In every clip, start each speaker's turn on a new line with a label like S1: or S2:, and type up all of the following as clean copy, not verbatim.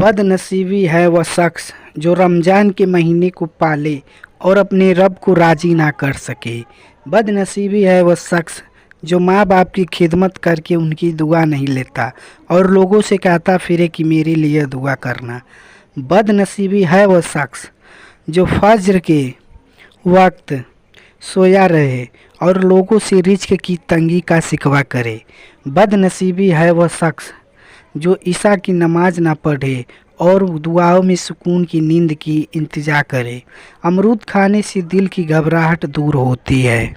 S1: बदनसीबी है वह शख्स जो रमज़ान के महीने को पाले और अपने रब को राज़ी ना कर सके। बदनसीबी है वह शख्स जो माँ बाप की खिदमत करके उनकी दुआ नहीं लेता और लोगों से कहता फिरे कि मेरे लिए दुआ करना। बदनसीबी है वह शख्स जो फज्र के वक्त सोया रहे और लोगों से रिज़्क की तंगी का शिकवा करे। बदनसीबी है वह शख्स जो ईशा की नमाज ना पढ़े और दुआओं में सुकून की नींद की इंतज़ार करे। अमरूद खाने से दिल की घबराहट दूर होती है।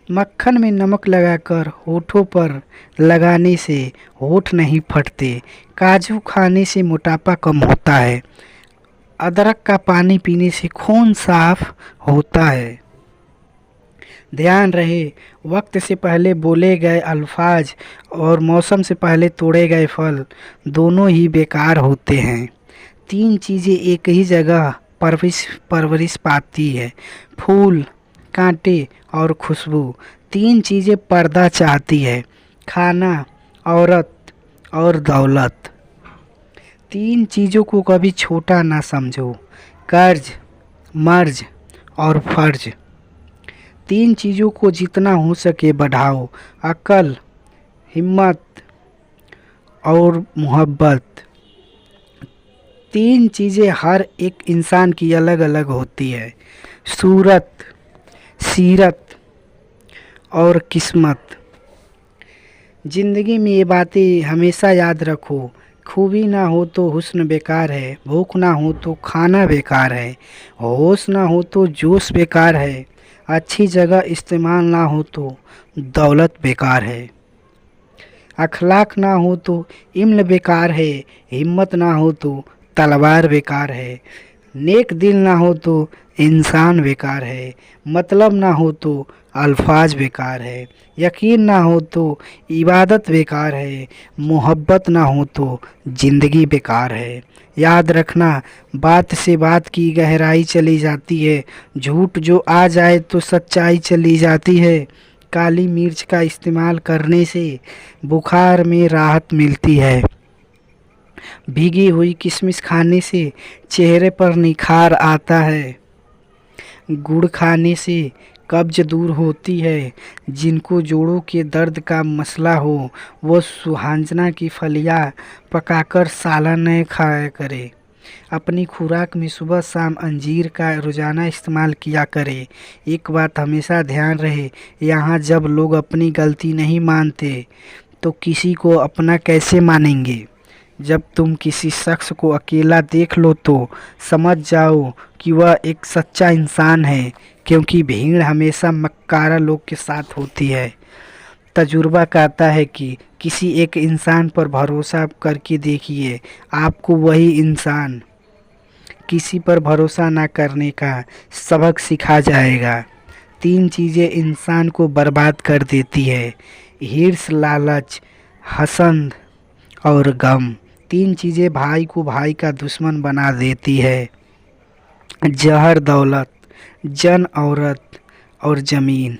S1: मक्खन में नमक लगाकर होठों पर लगाने से होठ नहीं फटते। काजू खाने से मोटापा कम होता है। अदरक का पानी पीने से खून साफ होता है। ध्यान रहे, वक्त से पहले बोले गए अल्फाज और मौसम से पहले तोड़े गए फल दोनों ही बेकार होते हैं। तीन चीज़ें एक ही जगह परवरिश पाती है, फूल, कांटे और खुशबू। तीन चीज़ें पर्दा चाहती है, खाना, औरत और दौलत। तीन चीज़ों को कभी छोटा ना समझो, कर्ज, मर्ज और फर्ज। तीन चीज़ों को जितना हो सके बढ़ाओ, अक्ल, हिम्मत और मोहब्बत। तीन चीज़ें हर एक इंसान की अलग अलग होती है, सूरत, सीरत और किस्मत। ज़िंदगी में ये बातें हमेशा याद रखो, खूबी ना हो तो हुस्न बेकार है, भूख ना हो तो खाना बेकार है, होश ना हो तो जोश बेकार है, अच्छी जगह इस्तेमाल ना हो तो दौलत बेकार है, अखलाक ना हो तो इल्म बेकार है, हिम्मत ना हो तो तलवार बेकार है, नेक दिल ना हो तो इंसान बेकार है, मतलब ना हो तो अल्फाज बेकार है, यकीन ना हो तो इबादत बेकार है, मोहब्बत ना हो तो ज़िंदगी बेकार है। याद रखना, बात से बात की गहराई चली जाती है, झूठ जो आ जाए तो सच्चाई चली जाती है। काली मिर्च का इस्तेमाल करने से बुखार में राहत मिलती है। भीगी हुई किशमिश खाने से चेहरे पर निखार आता है। गुड़ खाने से कब्ज दूर होती है। जिनको जोड़ों के दर्द का मसला हो वो सुहांजना की फलियाँ पकाकर सालाना खाया करे। अपनी खुराक में सुबह शाम अंजीर का रोज़ाना इस्तेमाल किया करें। एक बात हमेशा ध्यान रहे, यहाँ जब लोग अपनी गलती नहीं मानते तो किसी को अपना कैसे मानेंगे। जब तुम किसी शख्स को अकेला देख लो तो समझ जाओ कि वह एक सच्चा इंसान है, क्योंकि भीड़ हमेशा मक्कारा लोग के साथ होती है। तजुर्बा कहता है कि किसी एक इंसान पर भरोसा करके देखिए, आपको वही इंसान किसी पर भरोसा ना करने का सबक सिखा जाएगा। तीन चीज़ें इंसान को बर्बाद कर देती है, हिर्स, लालच, हसद और गम। तीन चीज़ें भाई को भाई का दुश्मन बना देती है, जहर, दौलत, जन, औरत और ज़मीन।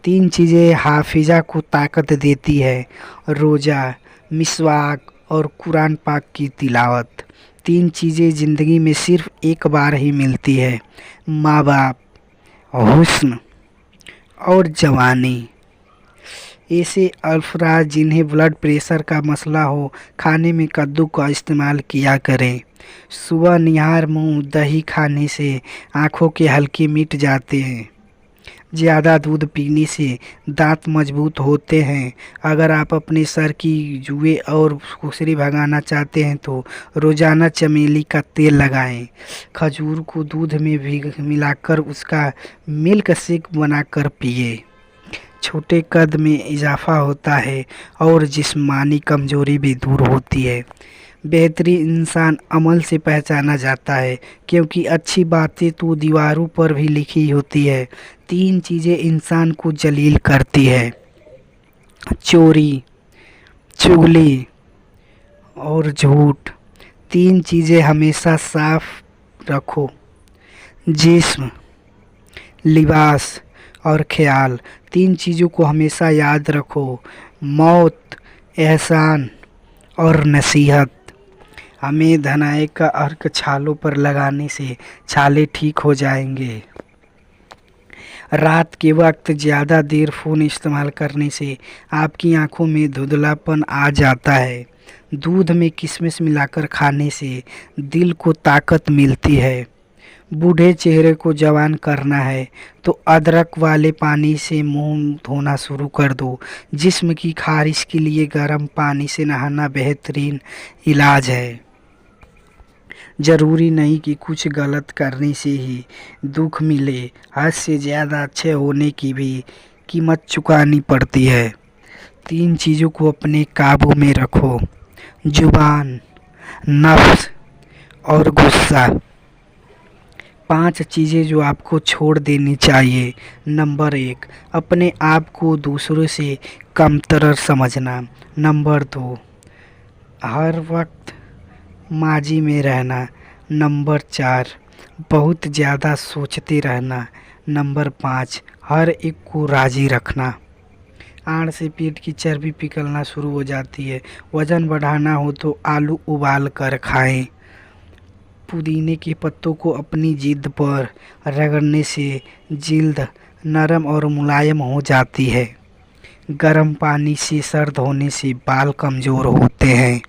S1: तीन चीज़ें हाफिज़ा को ताकत देती है, रोज़ा, मिसवाक और कुरान पाक की तिलावत। तीन चीज़ें ज़िंदगी में सिर्फ़ एक बार ही मिलती है, माँ बाप, हुस्न और जवानी। ऐसे अफराद जिन्हें ब्लड प्रेशर का मसला हो, खाने में कद्दू का इस्तेमाल किया करें। सुबह निहार मुँह दही खाने से आँखों के हल्के मिट जाते हैं। ज़्यादा दूध पीने से दांत मजबूत होते हैं। अगर आप अपने सर की जुए और खुसरी भगाना चाहते हैं तो रोज़ाना चमेली का तेल लगाएं। खजूर को दूध में मिलाकर उसका मिल्क शेक बनाकर पिए। छोटे कद में इजाफा होता है और जिस्मानी कमजोरी भी दूर होती है। बेहतरीन इंसान अमल से पहचाना जाता है, क्योंकि अच्छी बातें तो दीवारों पर भी लिखी होती है। तीन चीज़ें इंसान को जलील करती है, चोरी, चुगली और झूठ। तीन चीज़ें हमेशा साफ रखो, जिस्म, लिबास और ख्याल। तीन चीज़ों को हमेशा याद रखो, मौत, एहसान और नसीहत। हमें धनाय का अर्क छालों पर लगाने से छाले ठीक हो जाएंगे। रात के वक्त ज़्यादा देर फ़ोन इस्तेमाल करने से आपकी आंखों में धुंधलापन आ जाता है। दूध में किशमिश मिलाकर खाने से दिल को ताकत मिलती है। बूढ़े चेहरे को जवान करना है तो अदरक वाले पानी से मुंह धोना शुरू कर दो। जिस्म की खारिश के लिए गर्म पानी से नहाना बेहतरीन इलाज है। ज़रूरी नहीं कि कुछ गलत करने से ही दुख मिले, हद से ज़्यादा अच्छे होने की भी कीमत चुकानी पड़ती है। 3 चीज़ों को अपने काबू में रखो: जुबान, नफ्स और गुस्सा। 5 चीज़ें जो आपको छोड़ देनी चाहिए। नंबर 1, अपने आप को दूसरों से कमतर समझना। नंबर 2, हर वक्त माजी में रहना। नंबर 4, बहुत ज़्यादा सोचते रहना। नंबर 5, हर एक को राज़ी रखना। आड़ से पेट की चर्बी पिघलना शुरू हो जाती है। वज़न बढ़ाना हो तो आलू उबाल कर खाएं। पुदीने के पत्तों को अपनी जिल्द पर रगड़ने से जिल्द नरम और मुलायम हो जाती है। गर्म पानी से सर धोने से बाल कमज़ोर होते हैं।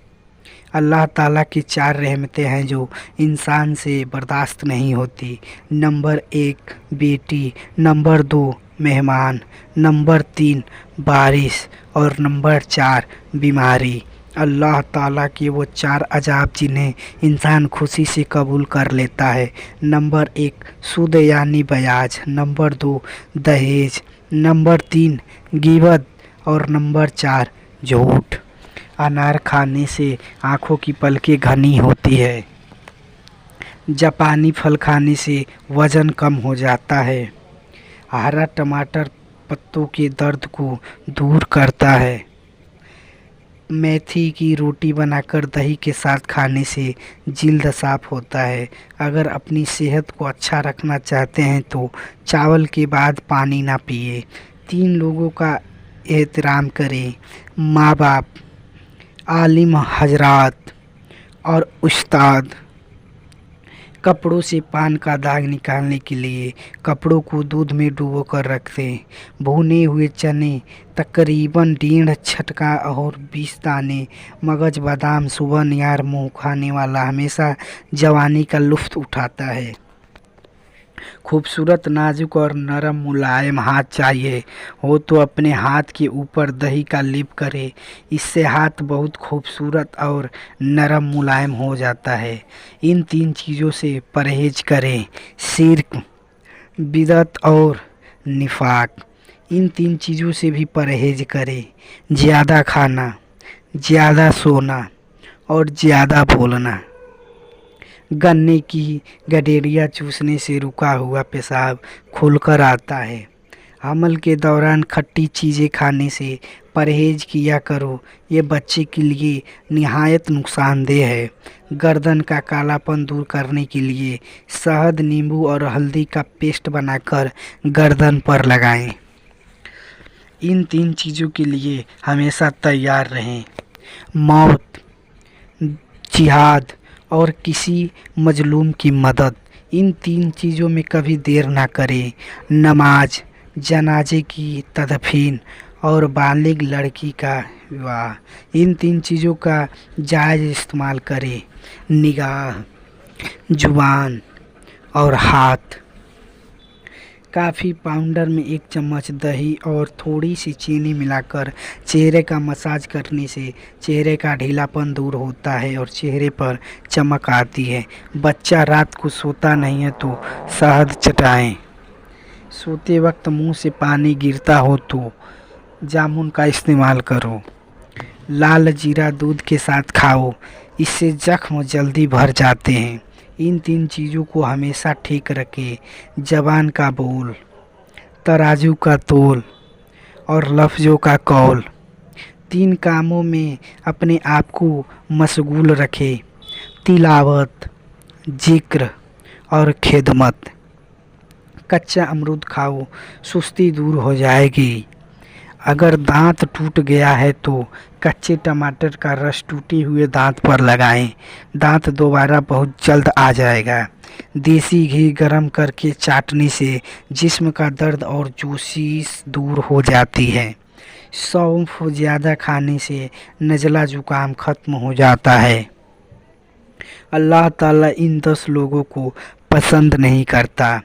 S1: अल्लाह ताला की 4 रहमतें हैं जो इंसान से बर्दाश्त नहीं होती। नंबर 1, बेटी। नंबर 2, मेहमान। नंबर 3, बारिश। और नंबर 4, बीमारी। अल्लाह ताला के वो 4 अजाब जिन्हें इंसान खुशी से कबूल कर लेता है। नंबर 1, सूद यानी ब्याज। नंबर 2, दहेज। नंबर 3, गिबत। और नंबर 4, झूठ। अनार खाने से आँखों की पलकें घनी होती है। जापानी फल खाने से वज़न कम हो जाता है। हरा टमाटर पत्तों के दर्द को दूर करता है। मेथी की रोटी बनाकर दही के साथ खाने से जिल्द साफ़ होता है। अगर अपनी सेहत को अच्छा रखना चाहते हैं तो चावल के बाद पानी ना पिए। 3 लोगों का एहतराम करें: माँ बाप, आलिम हजरात और उस्ताद। कपड़ों से पान का दाग निकालने के लिए कपड़ों को दूध में डुबो कर रख दें। भुने हुए चने तकरीबन 1.5 छटका और 20 दाने मगज बादाम सुबह नियार मुँह खाने वाला हमेशा जवानी का लुत्फ़ उठाता है। खूबसूरत, नाजुक और नरम मुलायम हाथ चाहिए हो तो अपने हाथ के ऊपर दही का लेप करें। इससे हाथ बहुत खूबसूरत और नरम मुलायम हो जाता है। इन 3 चीज़ों से परहेज करें: शिर्क, बिदअत और निफाक। इन 3 चीज़ों से भी परहेज करें: ज़्यादा खाना, ज़्यादा सोना और ज़्यादा बोलना। गन्ने की गडेरिया चूसने से रुका हुआ पेशाब खुलकर आता है। हमल के दौरान खट्टी चीज़ें खाने से परहेज किया करो, ये बच्चे के लिए निहायत नुकसानदेह है। गर्दन का कालापन दूर करने के लिए शहद, नींबू और हल्दी का पेस्ट बनाकर गर्दन पर लगाएं। इन 3 चीज़ों के लिए हमेशा तैयार रहें: मौत, जिहाद और किसी मजलूम की मदद। इन 3 चीज़ों में कभी देर ना करें: नमाज, जनाजे की तदफीन और बालिग लड़की का विवाह। इन 3 चीज़ों का जायज़ इस्तेमाल करें: निगाह, जुबान और हाथ। कॉफ़ी पाउडर में 1 चम्मच दही और थोड़ी सी चीनी मिलाकर चेहरे का मसाज करने से चेहरे का ढीलापन दूर होता है और चेहरे पर चमक आती है। बच्चा रात को सोता नहीं है तो शहद चटाएं। सोते वक्त मुंह से पानी गिरता हो तो जामुन का इस्तेमाल करो। लाल जीरा दूध के साथ खाओ, इससे जख्म जल्दी भर जाते हैं। इन 3 चीज़ों को हमेशा ठीक रखें: ज़बान का बोल, तराजू का तोल और लफ्ज़ों का कौल। 3 कामों में अपने आप को मशगूल रखें: तिलावत, जिक्र और खिदमत। कच्चा अमरूद खाओ, सुस्ती दूर हो जाएगी। अगर दांत टूट गया है तो कच्चे टमाटर का रस टूटे हुए दांत पर लगाएं, दांत दोबारा बहुत जल्द आ जाएगा। देसी घी गरम करके चाटने से जिस्म का दर्द और जोशीस दूर हो जाती है। सौंफ ज़्यादा खाने से नज़ला ज़ुकाम ख़त्म हो जाता है। अल्लाह ताला इन 10 लोगों को पसंद नहीं करता।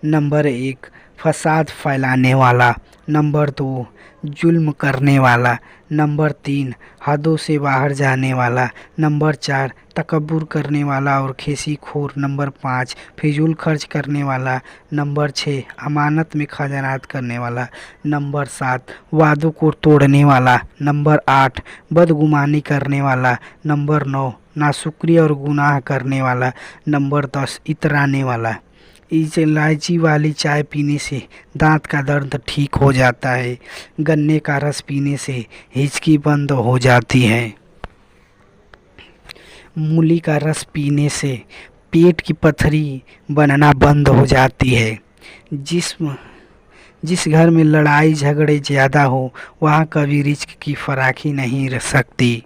S1: नंबर 1, फसाद फैलाने वाला। नंबर 2, जुल्म करने वाला। नंबर 3, हदों से बाहर जाने वाला। नंबर 4, तकब्बुर करने वाला और खीसीखोर। नंबर 5, फिजूल खर्च करने वाला। नंबर 6, अमानत में खयानत करने वाला। नंबर 7, वादों को तोड़ने वाला। नंबर 8, बदगुमानी करने वाला। नंबर 9, नाशुक्री और गुनाह करने वाला। नंबर 10, इतराने वाला। इलायची वाली चाय पीने से दांत का दर्द ठीक हो जाता है। गन्ने का रस पीने से हिचकी बंद हो जाती है। मूली का रस पीने से पेट की पथरी बनना बंद हो जाती है। जिस घर में लड़ाई झगड़े ज़्यादा हो वहाँ कभी रिज्क की फराखी नहीं रह सकती।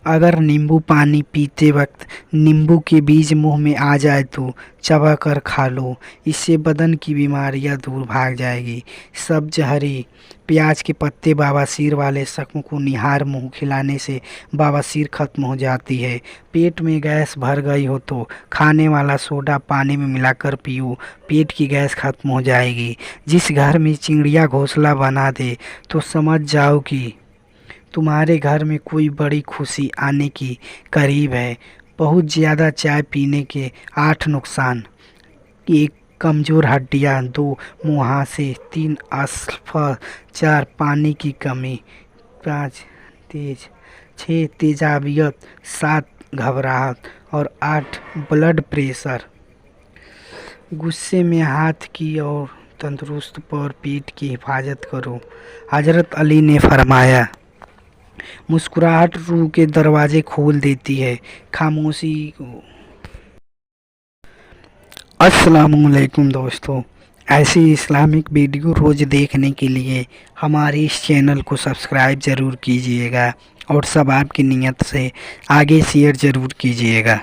S1: अगर नींबू पानी पीते वक्त नींबू के बीज मुंह में आ जाए तो चबा कर खा लो, इससे बदन की बीमारियां दूर भाग जाएगी। सब्ज हरी प्याज के पत्ते बवासीर वाले जख्म को निहार मुंह खिलाने से बवासीर खत्म हो जाती है। पेट में गैस भर गई हो तो खाने वाला सोडा पानी में मिलाकर पियो, पेट की गैस खत्म हो जाएगी। जिस घर में चिड़िया घोंसला बना दे तो समझ जाओ कि तुम्हारे घर में कोई बड़ी खुशी आने की करीब है। बहुत ज़्यादा चाय पीने के 8 नुकसान: 1, कमज़ोर हड्डियाँ। 2, मुहासे। 3, अल्सर। 4, पानी की कमी। 5, 6, तेजाबियत। 7, घबराहट। और 8, ब्लड प्रेशर। गुस्से में हाथ की और तंदुरुस्त पर पेट की हिफाजत करो। हजरत अली ने फरमाया, मुस्कुराहट रूह के दरवाजे खोल देती है, खामोशी को। अस्सलामुअलैकुम दोस्तों, ऐसी इस्लामिक वीडियो रोज़ देखने के लिए हमारे इस चैनल को सब्सक्राइब ज़रूर कीजिएगा और सब आपकी नीयत से आगे शेयर ज़रूर कीजिएगा।